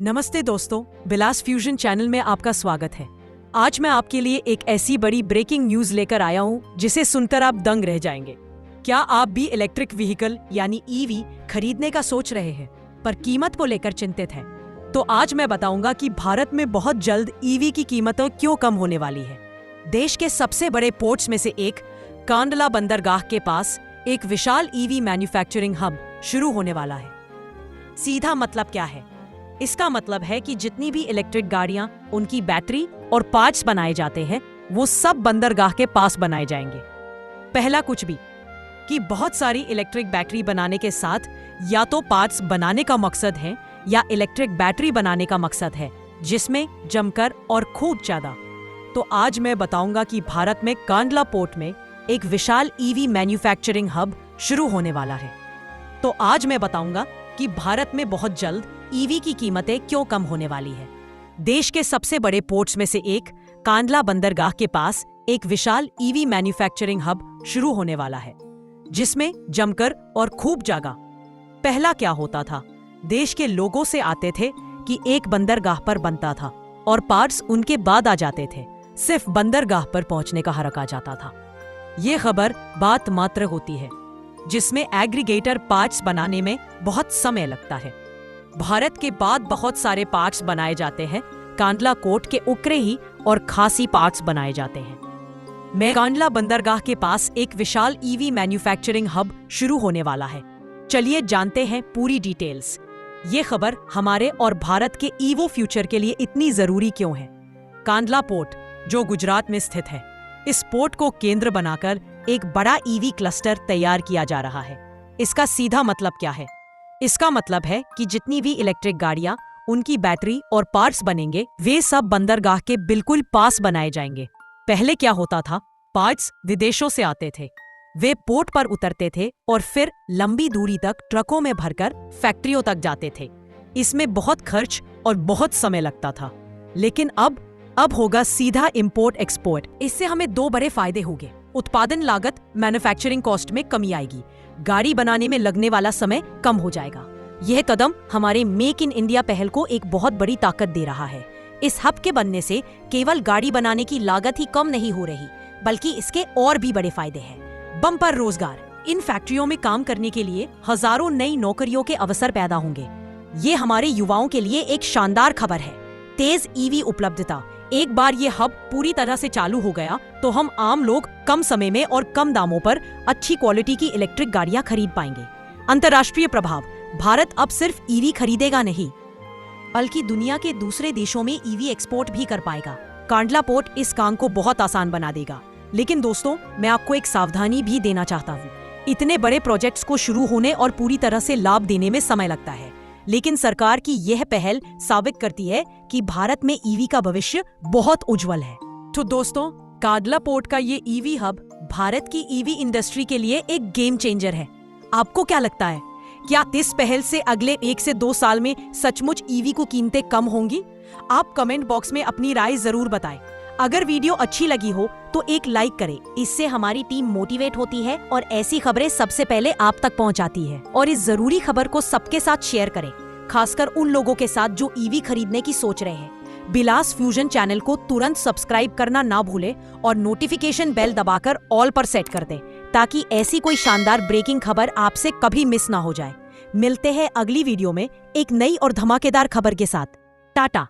नमस्ते दोस्तों, Bilas fusion channel में आपका स्वागत है। आज मैं आपके लिए एक ऐसी बड़ी ब्रेकिंग न्यूज लेकर आया हूँ जिसे सुनकर आप दंग रह जाएंगे। क्या आप भी इलेक्ट्रिक व्हीकल यानी ईवी खरीदने का सोच रहे हैं पर कीमत को लेकर चिंतित हैं? तो आज मैं बताऊंगा कि भारत में बहुत जल्द ईवी की कीमतें क्यों कम होने वाली है। देश के सबसे बड़े पोर्ट्स में से एक कांडला बंदरगाह के पास एक विशाल ईवी मैन्युफैक्चरिंग हब शुरू होने वाला है। सीधा मतलब क्या है? इसका मतलब है कि जितनी भी इलेक्ट्रिक गाड़ियां, उनकी बैटरी और पार्ट्स बनाए जाते हैं वो सब बंदरगाह के पास बनाए जाएंगे। पहला कुछ भी कि बहुत सारी इलेक्ट्रिक बैटरी बनाने के साथ या तो पार्ट्स बनाने का मकसद है या इलेक्ट्रिक बैटरी बनाने का मकसद है, जिसमें जमकर और खूब ज्यादा। तो आज मैं बताऊंगा कि भारत में कांडला पोर्ट में एक विशाल ईवी मैन्युफैक्चरिंग हब शुरू होने वाला है। तो आज मैं बताऊंगा कि भारत में बहुत जल्द ईवी की कीमतें क्यों कम होने वाली है। देश के सबसे बड़े पोर्ट्स में से एक कांडला बंदरगाह के पास एक विशाल ईवी मैन्युफैक्चरिंग हब शुरू होने वाला है, जिसमें जमकर और खूब जगह। पहला क्या होता था? देश के लोगों से आते थे कि एक बंदरगाह पर बनता था और पार्ट्स उनके बाद आ जाते थे। सिर्फ बंदरगाह पर पहुंचने का हरक आ जाता था। ये खबर बात मात्र होती है, जिसमें एग्रीगेटर पार्ट्स बनाने में बहुत समय लगता है। भारत के बाद बहुत सारे पार्ट्स बनाए जाते हैं। कांडला कोट के उकरे ही और खासी पार्ट्स बनाए जाते हैं। मैं कांडला बंदरगाह के पास एक विशाल ईवी मैन्युफैक्चरिंग हब शुरू होने वाला है। चलिए जानते हैं पूरी डिटेल्स। ये खबर हमारे और भारत के ईवो फ्यूचर के लिए इतनी जरूरी क्यों है? कांडला पोर्ट, जो गुजरात में स्थित है, इस पोर्ट को केंद्र बनाकर एक बड़ा ईवी क्लस्टर तैयार किया जा रहा है। इसका सीधा मतलब क्या है? इसका मतलब है कि जितनी भी इलेक्ट्रिक गाड़ियां, उनकी बैटरी और पार्ट्स बनेंगे, वे सब बंदरगाह के बिल्कुल पास बनाए जाएंगे। पहले क्या होता था? पार्ट्स विदेशों से आते थे, वे पोर्ट पर उतरते थे और फिर लंबी दूरी तक ट्रकों में भरकर फैक्ट्रियों तक जाते थे। इसमें बहुत खर्च और बहुत समय लगता था। लेकिन अब होगा सीधा इंपोर्ट एक्सपोर्ट। इससे हमें दो बड़े फायदे होंगे। उत्पादन लागत, मैन्युफैक्चरिंग कॉस्ट में कमी आएगी। गाड़ी बनाने में लगने वाला समय कम हो जाएगा। यह कदम हमारे मेक इन इंडिया पहल को एक बहुत बड़ी ताकत दे रहा है। इस हब के बनने से केवल गाड़ी बनाने की लागत ही कम नहीं हो रही, बल्कि इसके और भी बड़े फायदे हैं। बम्पर रोजगार। इन फैक्ट्रियों में काम करने के लिए हजारों नई नौकरियों के अवसर पैदा होंगे। ये हमारे युवाओं के लिए एक शानदार खबर है। तेज ईवी उपलब्धता। एक बार ये हब पूरी तरह से चालू हो गया तो हम आम लोग कम समय में और कम दामों पर अच्छी क्वालिटी की इलेक्ट्रिक गाड़ियां खरीद पाएंगे। अंतर्राष्ट्रीय प्रभाव। भारत अब सिर्फ ईवी खरीदेगा नहीं, बल्कि दुनिया के दूसरे देशों में ईवी एक्सपोर्ट भी कर पाएगा। कांडला पोर्ट इस काम को बहुत आसान बना देगा। लेकिन दोस्तों, मैं आपको एक सावधानी भी देना चाहता हूँ। इतने बड़े प्रोजेक्ट्स को शुरू होने और पूरी तरह से लाभ देने में समय लगता है, लेकिन सरकार की यह पहल साबित करती है कि भारत में ईवी का भविष्य बहुत उज्जवल है। तो दोस्तों, कांडला पोर्ट का ये ईवी हब भारत की ईवी इंडस्ट्री के लिए एक गेम चेंजर है। आपको क्या लगता है? क्या इस पहल से अगले 1 से 2 साल में सचमुच ईवी को कीमतें कम होंगी? आप कमेंट बॉक्स में अपनी राय जरूर बताएं। अगर वीडियो अच्छी लगी हो तो एक लाइक करें। इससे हमारी टीम मोटिवेट होती है और ऐसी खबरें सबसे पहले आप तक पहुंचाती है। और इस जरूरी खबर को सबके साथ शेयर करें, खासकर उन लोगों के साथ जो ईवी खरीदने की सोच रहे हैं। बिलास फ्यूजन चैनल को तुरंत सब्सक्राइब करना ना भूलें और नोटिफिकेशन बेल दबाकर ऑल पर सेट कर दें, ताकि ऐसी कोई शानदार ब्रेकिंग खबर आपसे कभी मिस ना हो जाए। मिलते हैं अगली वीडियो में एक नई और धमाकेदार खबर के साथ। टाटा।